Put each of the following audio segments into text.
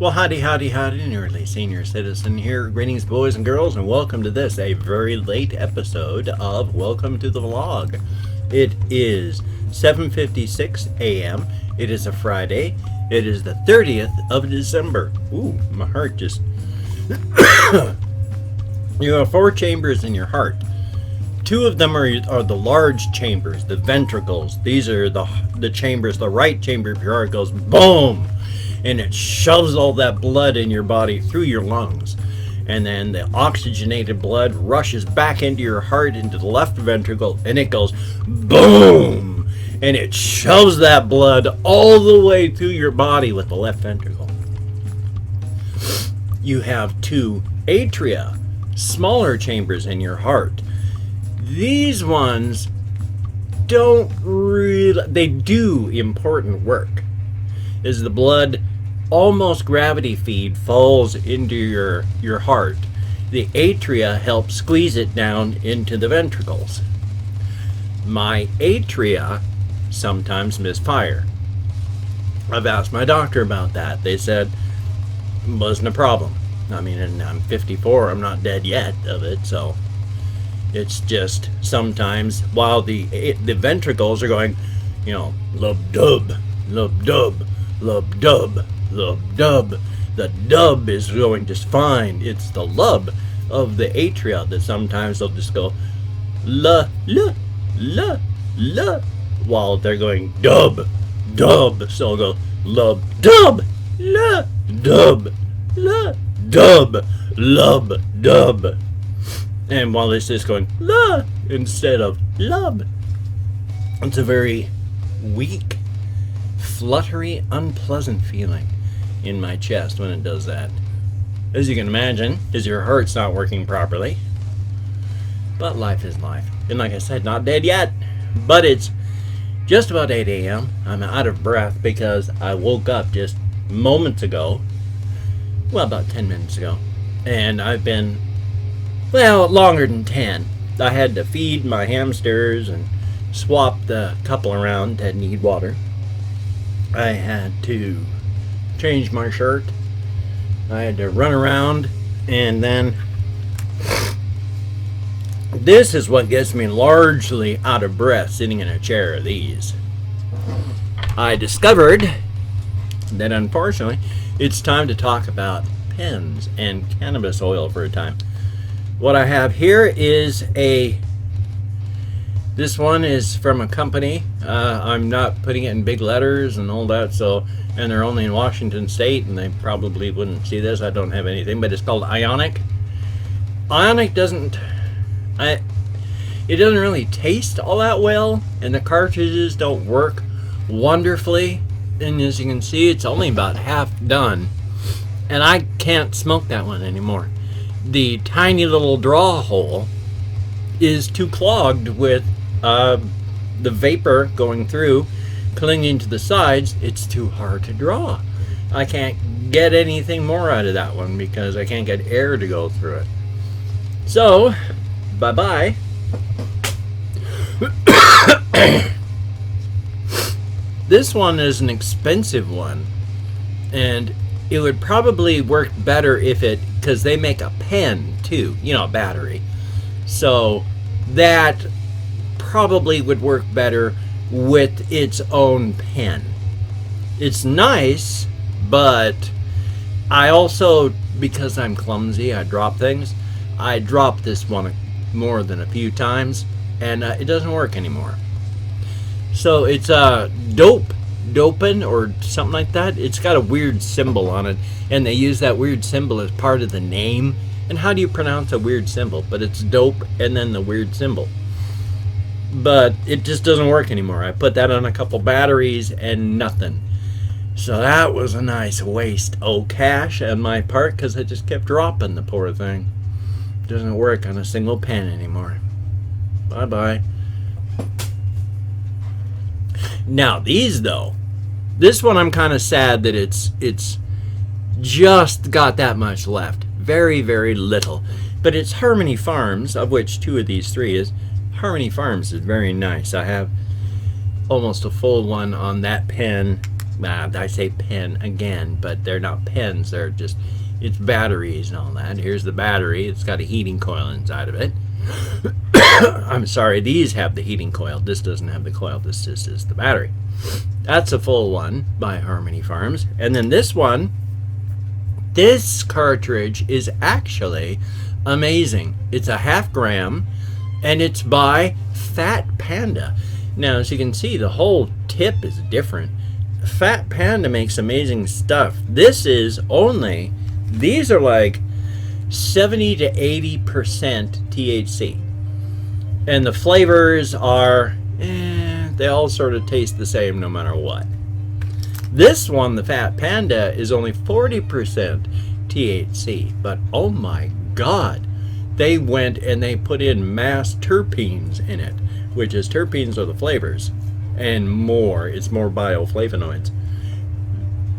Well, howdy, howdy, howdy, nearly senior citizen here. Greetings, boys and girls, and welcome to this, a very late episode of Welcome to the Vlog. It is 7:56 a.m. It is a Friday. It is the 30th of December. Ooh, my heart just... You have 4 chambers in your heart. 2 of them are the large chambers, the ventricles. These are the chambers. The right chamber of your heart goes boom, and it shoves all that blood in your body through your lungs. And then the oxygenated blood rushes back into your heart, into the left ventricle, and it goes boom, and it shoves that blood all the way through your body with the left ventricle. You have 2 atria, smaller chambers in your heart. These ones they do important work. As the blood almost gravity feed falls into your heart, the atria help squeeze it down into the ventricles. My atria sometimes misfire. I've asked my doctor about that. They said it wasn't a problem. I mean, and I'm 54, I'm not dead yet of it, so it's just sometimes while the ventricles are going, lub dub, lub dub, lub dub, lub dub. The dub is going just fine. It's the lub of the atria that sometimes they'll just go la la la la while they're going dub dub. So they'll go lub dub la dub la dub lub dub. And while it's just going la instead of lub, it's a very weak, fluttery, unpleasant feeling in my chest when it does that. As you can imagine, because your heart's not working properly. But life is life. And like I said, not dead yet. But it's just about 8 a.m. I'm out of breath because I woke up just moments ago. Well, about 10 minutes ago. And I've been, longer than 10. I had to feed my hamsters and swap the couple around that need water. I had to change my shirt. I had to run around, and then this is what gets me largely out of breath sitting in a chair of these. I discovered that unfortunately it's time to talk about pens and cannabis oil for a time. What I have here is this one is from a company. I'm not putting it in big letters and all that, and they're only in Washington State, and they probably wouldn't see this. I don't have anything, but it's called Ionic. Ionic doesn't really taste all that well, and the cartridges don't work wonderfully. And as you can see, it's only about half done, and I can't smoke that one anymore. The tiny little draw hole is too clogged with the vapor going through, clinging to the sides. It's too hard to draw. I can't get anything more out of that one because I can't get air to go through it. So, bye-bye. This one is an expensive one, and it would probably work better because they make a pen too, a battery. So that probably would work better with its own pen. It's nice, but I also, because I'm clumsy, I drop things. I dropped this one more than a few times, and it doesn't work anymore. So it's Dopin or something like that. It's got a weird symbol on it, and they use that weird symbol as part of the name. And how do you pronounce a weird symbol? But it's dope and then the weird symbol. But it just doesn't work anymore. I put that on a couple batteries and nothing. So that was a nice waste of cash on my part because I just kept dropping the poor thing. It doesn't work on a single pen anymore. Bye-bye. Now these though, this one I'm kind of sad that it's just got that much left. Very, very little. But it's Harmony Farms, of which 2 of these 3 is. Harmony Farms is very nice. I have almost a full one on that pen I say pen again, but they're not pens. They're just, it's batteries and all that. Here's the battery. It's got a heating coil inside of it. I'm sorry, these have the heating coil. This doesn't have the coil. This just is the battery. That's a full one by Harmony Farms. And then this one, this cartridge is actually amazing. It's a 1/2 gram, and it's by Fat Panda. Now, as you can see, the whole tip is different. Fat Panda makes amazing stuff. This is only, these are like 70 to 80% THC. And the flavors are, they all sort of taste the same no matter what. This one, the Fat Panda, is only 40% THC. But oh my God, they went and they put in mass terpenes in it, which is, terpenes are the flavors, and more. It's more bioflavonoids.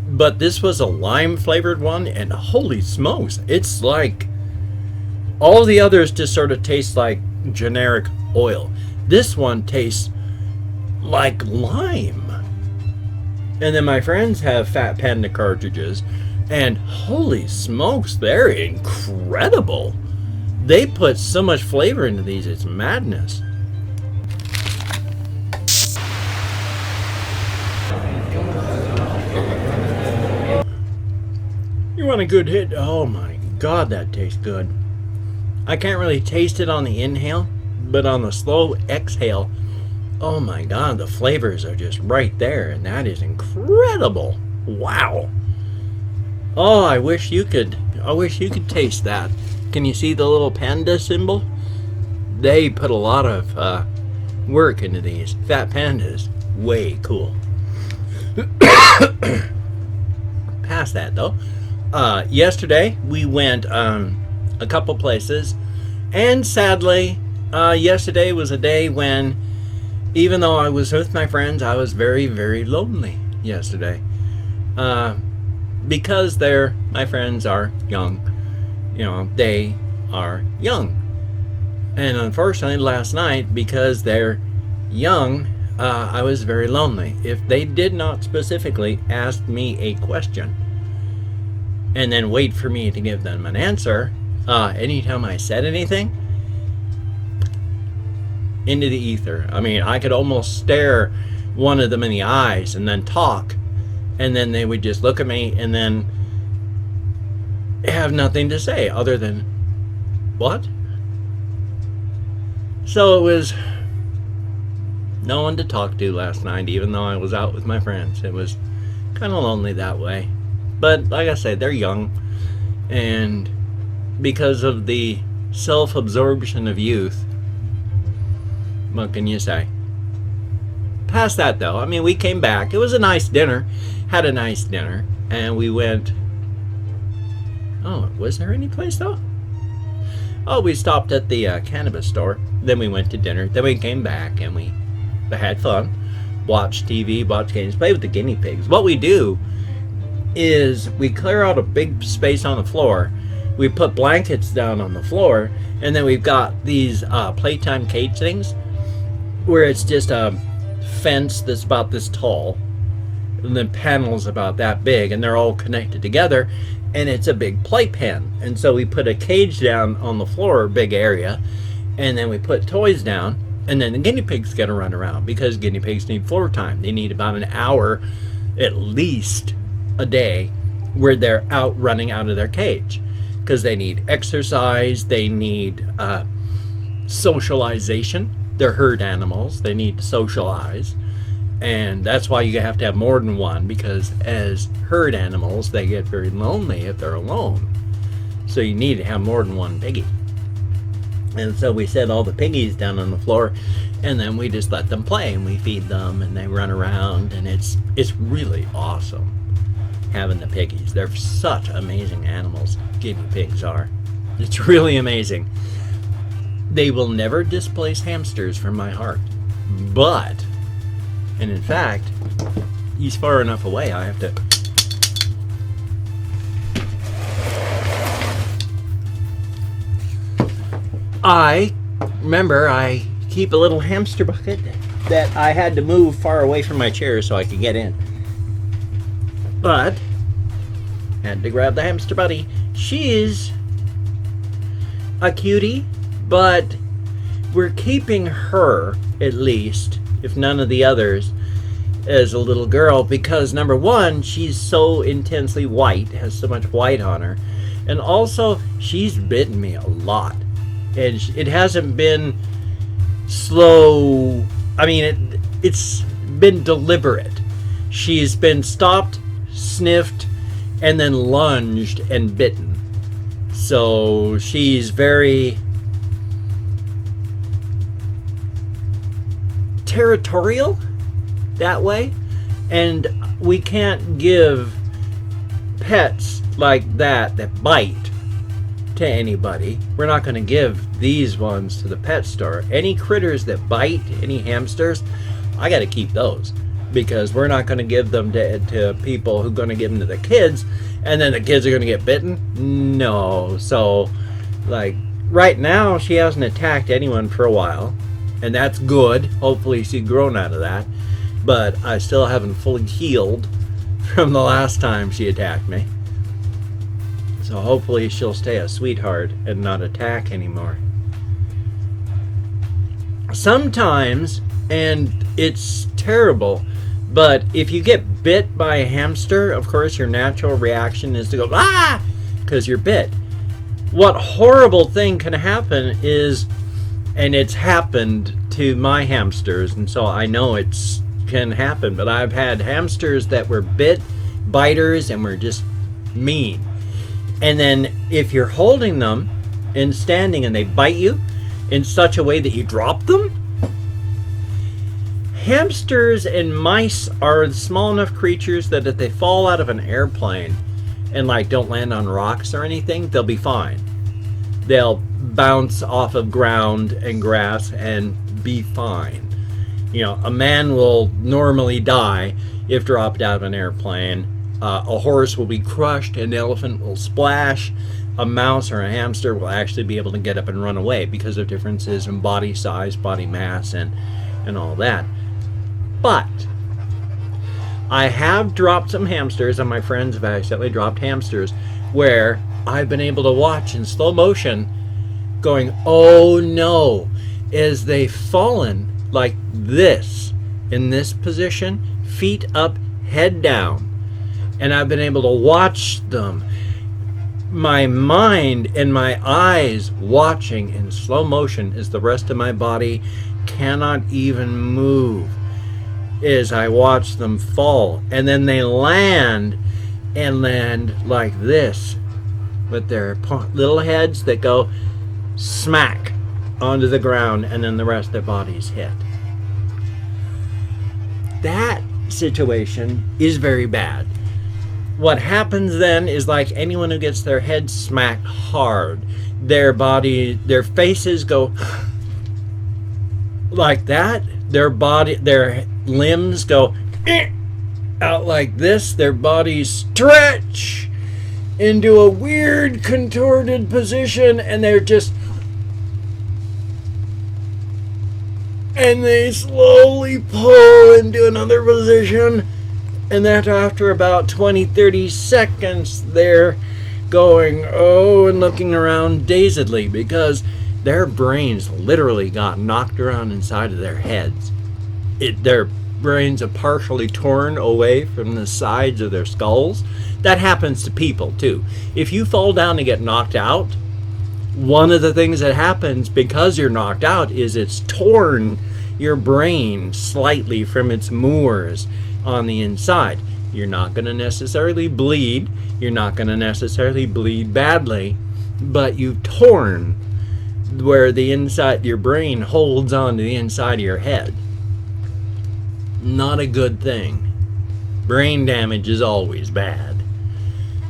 But this was a lime flavored one, and holy smokes, it's like, all the others just sort of taste like generic oil. This one tastes like lime. And then my friends have Fat Panda cartridges, and holy smokes, they're incredible. They put so much flavor into these, it's madness. You want a good hit? Oh my God, that tastes good. I can't really taste it on the inhale, but on the slow exhale, oh my God, the flavors are just right there, and that is incredible. Wow. Oh, I wish you could taste that. Can you see the little panda symbol? They put a lot of work into these. Fat Pandas, way cool. Past that though, yesterday we went a couple places, and sadly, yesterday was a day when, even though I was with my friends, I was very, very lonely yesterday. Because my friends are young. You know, they are young. And unfortunately, last night, because they're young, I was very lonely. If they did not specifically ask me a question and then wait for me to give them an answer, anytime I said anything, into the ether. I mean, I could almost stare one of them in the eyes and then talk, and then they would just look at me and then have nothing to say other than, what? So it was no one to talk to last night, even though I was out with my friends. It was kind of lonely that way. But like I said, they're young, and because of the self-absorption of youth, what can you say? Past that though, I mean, we came back. It was a nice dinner. Had a nice dinner, and we went, oh, was there any place though? Oh, we stopped at the cannabis store. Then we went to dinner. Then we came back and we had fun. Watched TV, watched games, played with the guinea pigs. What we do is we clear out a big space on the floor. We put blankets down on the floor, and then we've got these playtime cage things where it's just a fence that's about this tall, and then panels about that big, and they're all connected together, and it's a big playpen. And so we put a cage down on the floor, big area, and then we put toys down, and then the guinea pigs get to run around, because guinea pigs need floor time. They need about an hour at least a day where they're out running out of their cage, because they need exercise, they need socialization. They're herd animals, they need to socialize, and that's why you have to have more than one, because as herd animals they get very lonely if they're alone, so you need to have more than one piggy. And so we set all the piggies down on the floor, and then we just let them play, and we feed them, and they run around, and it's really awesome having the piggies. They're such amazing animals, guinea pigs are. It's really amazing. They will never displace hamsters from my heart. But, and in fact, he's far enough away I have to... I keep a little hamster bucket that I had to move far away from my chair so I could get in. But had to grab the hamster buddy. She's a cutie, but we're keeping her, at least, if none of the others, as a little girl, because number one, she's so intensely white, has so much white on her, and also she's bitten me a lot, and it hasn't been slow. I mean, it's been deliberate. She's been stopped, sniffed, and then lunged and bitten. So she's very territorial that way, and we can't give pets like that bite to anybody. We're not going to give these ones to the pet store. Any critters that bite, any hamsters, I got to keep those, because we're not going to give them to people who are going to give them to the kids, and then the kids are going to get bitten. No. So, like, right now she hasn't attacked anyone for a while, and that's good. Hopefully she's grown out of that, but I still haven't fully healed from the last time she attacked me. So hopefully she'll stay a sweetheart and not attack anymore. Sometimes, and it's terrible, but if you get bit by a hamster, of course your natural reaction is to go, ah, because you're bit. What horrible thing can happen is, and it's happened to my hamsters, and so I know it's can happen, but I've had hamsters that were biters and were just mean. And then if you're holding them and standing and they bite you in such a way that you drop them, hamsters and mice are small enough creatures that if they fall out of an airplane and like don't land on rocks or anything, they'll be fine. They'll bounce off of ground and grass and be fine. You know, a man will normally die if dropped out of an airplane. A horse will be crushed, an elephant will splash, a mouse or a hamster will actually be able to get up and run away because of differences in body size, body mass, and all that. But I have dropped some hamsters, and my friends have accidentally dropped hamsters, where I've been able to watch in slow motion going, oh no, as they've fallen like this, in this position, feet up, head down. And I've been able to watch them, my mind and my eyes watching in slow motion as the rest of my body cannot even move as I watch them fall. And then they land like this with their little heads that go smack onto the ground, and then the rest of their bodies hit. That situation is very bad. What happens then is, like anyone who gets their head smacked hard, their faces go like that, their limbs go out like this, their bodies stretch into a weird contorted position, and they're just, and they slowly pull into another position, and that after about 20-30 seconds they're going oh and looking around dazedly because their brains literally got knocked around inside of their heads. Their brains are partially torn away from the sides of their skulls. That happens to people too. If you fall down and get knocked out, one of the things that happens because you're knocked out is it's torn your brain slightly from its moors on the inside. You're not going to necessarily bleed. You're not going to necessarily bleed badly, but you've torn where the inside your brain holds on to the inside of your head. Not a good thing. Brain damage is always bad.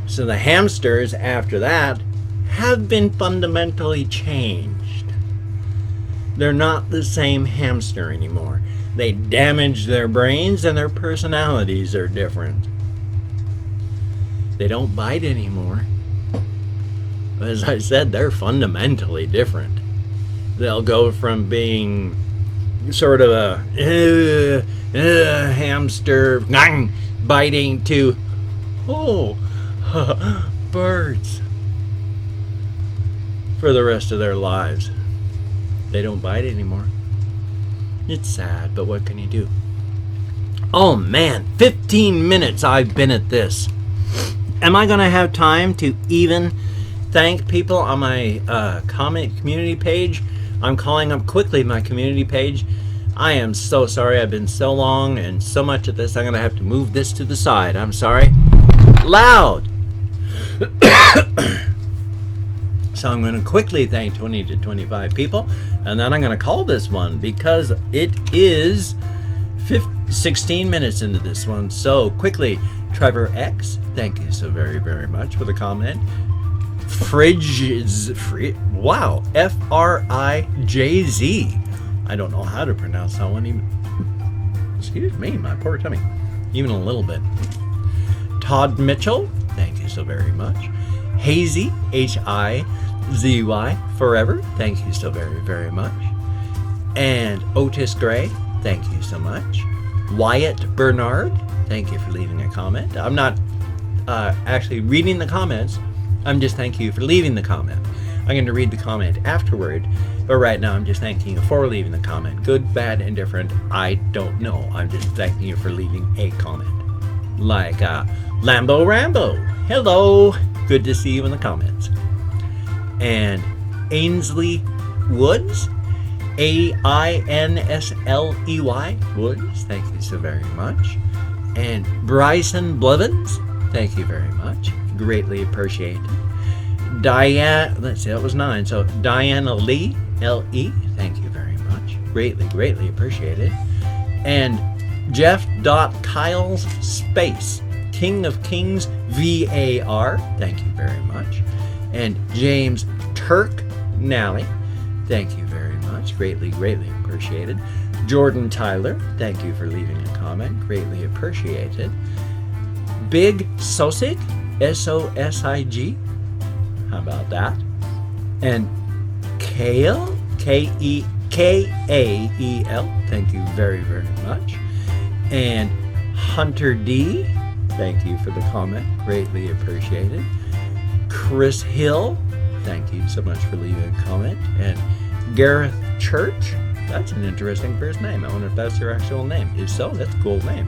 So the hamsters after that have been fundamentally changed. They're not the same hamster anymore. They damaged their brains and their personalities are different. They don't bite anymore. As I said, they're fundamentally different. They'll go from being sort of a hamster biting to Oh, birds. For the rest of their lives. They don't bite anymore. It's sad, but what can you do? Oh man, 15 minutes I've been at this. Am I going to have time to even thank people on my comment community page? I'm calling up quickly my community page. I am so sorry I've been so long and so much at this. I'm going to have to move this to the side. I'm sorry. Loud! So I'm going to quickly thank 20 to 25 people, and then I'm going to call this one because it is 16 minutes into this one. So quickly, Trevor X, thank you so very, very much for the comment. Wow, F-R-I-J-Z. I don't know how to pronounce that one even. Excuse me, my poor tummy. Even a little bit. Todd Mitchell, thank you so very much. Hazy, H-I-Z-Y, forever, thank you so very, very much. And Otis Gray, thank you so much. Wyatt Bernard, thank you for leaving a comment. I'm not actually reading the comments. I'm just thanking you for leaving the comment. I'm going to read the comment afterward, but right now I'm just thanking you for leaving the comment. Good, bad, indifferent, I don't know. I'm just thanking you for leaving a comment. Like Lambo Rambo, hello, good to see you in the comments. And Ainsley Woods, A-I-N-S-L-E-Y, Woods, thank you so very much. And Bryson Blevins, thank you very much. Greatly appreciated. Diane, let's see, that was 9. So Diana Lee, L-E, thank you very much. Greatly, greatly appreciated. And Jeff Kyles Space, King of Kings, V-A-R, thank you very much. And James Turk Nally, thank you very much. Greatly, greatly appreciated. Jordan Tyler, thank you for leaving a comment. Greatly appreciated. Big Sosig, S-O-S-I-G. How about that? And Kale, K-E-K-A-E-L, thank you very, very much. And Hunter D, thank you for the comment. Greatly appreciated. Chris Hill, thank you so much for leaving a comment. And Gareth Church, that's an interesting first name. I wonder if that's your actual name. If so, that's a cool name.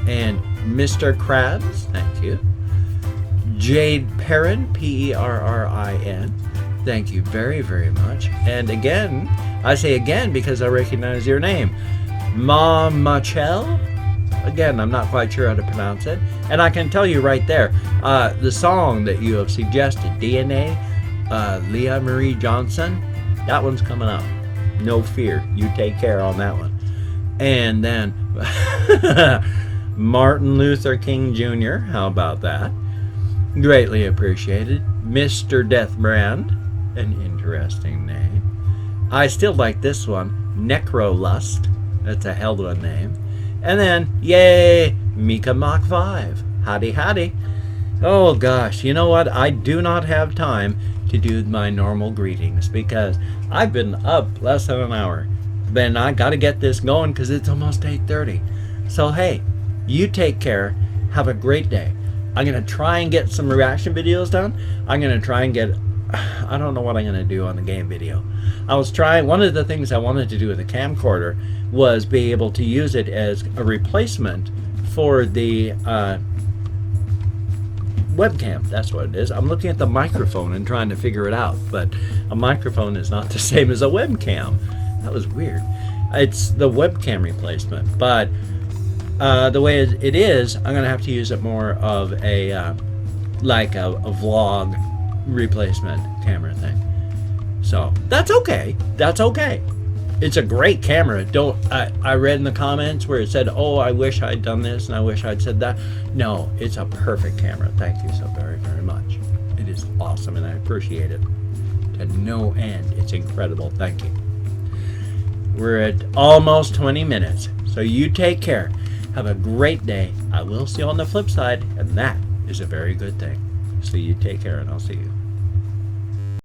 And Mr. Krabs, thank you. Jade Perrin, P-E-R-R-I-N, thank you very, very much. And again, I say again because I recognize your name. Ma Machel, again, I'm not quite sure how to pronounce it. And I can tell you right there, the song that you have suggested, DNA, Leah Marie Johnson, that one's coming up. No fear, you take care on that one. And then Martin Luther King Jr., how about that? Greatly appreciated. Mr. Deathbrand, an interesting name. I still like this one, Necrolust. That's a hell of a name. And then, yay, Mika Mach 5. Howdy, howdy. Oh gosh, you know what? I do not have time to do my normal greetings because I've been up less than an hour. Then I got to get this going because it's almost 8:30. So hey, you take care. Have a great day. I'm going to try and get some reaction videos done. I'm going to try and get, I don't know what I'm going to do on the game video. I was trying, one of the things I wanted to do with the camcorder was be able to use it as a replacement for the webcam. That's what it is. I'm looking at the microphone and trying to figure it out, but a microphone is not the same as a webcam. That was weird. It's the webcam replacement, but the way it is, I'm going to have to use it more of a like a vlog replacement camera thing. So that's okay. That's okay. It's a great camera. I read in the comments where it said, oh, I wish I'd done this and I wish I'd said that. No, it's a perfect camera. Thank you so very, very much. It is awesome and I appreciate it to no end. It's incredible. Thank you. We're at almost 20 minutes. So you take care. Have a great day. I will see you on the flip side, and that is a very good thing. So you take care, and I'll see you.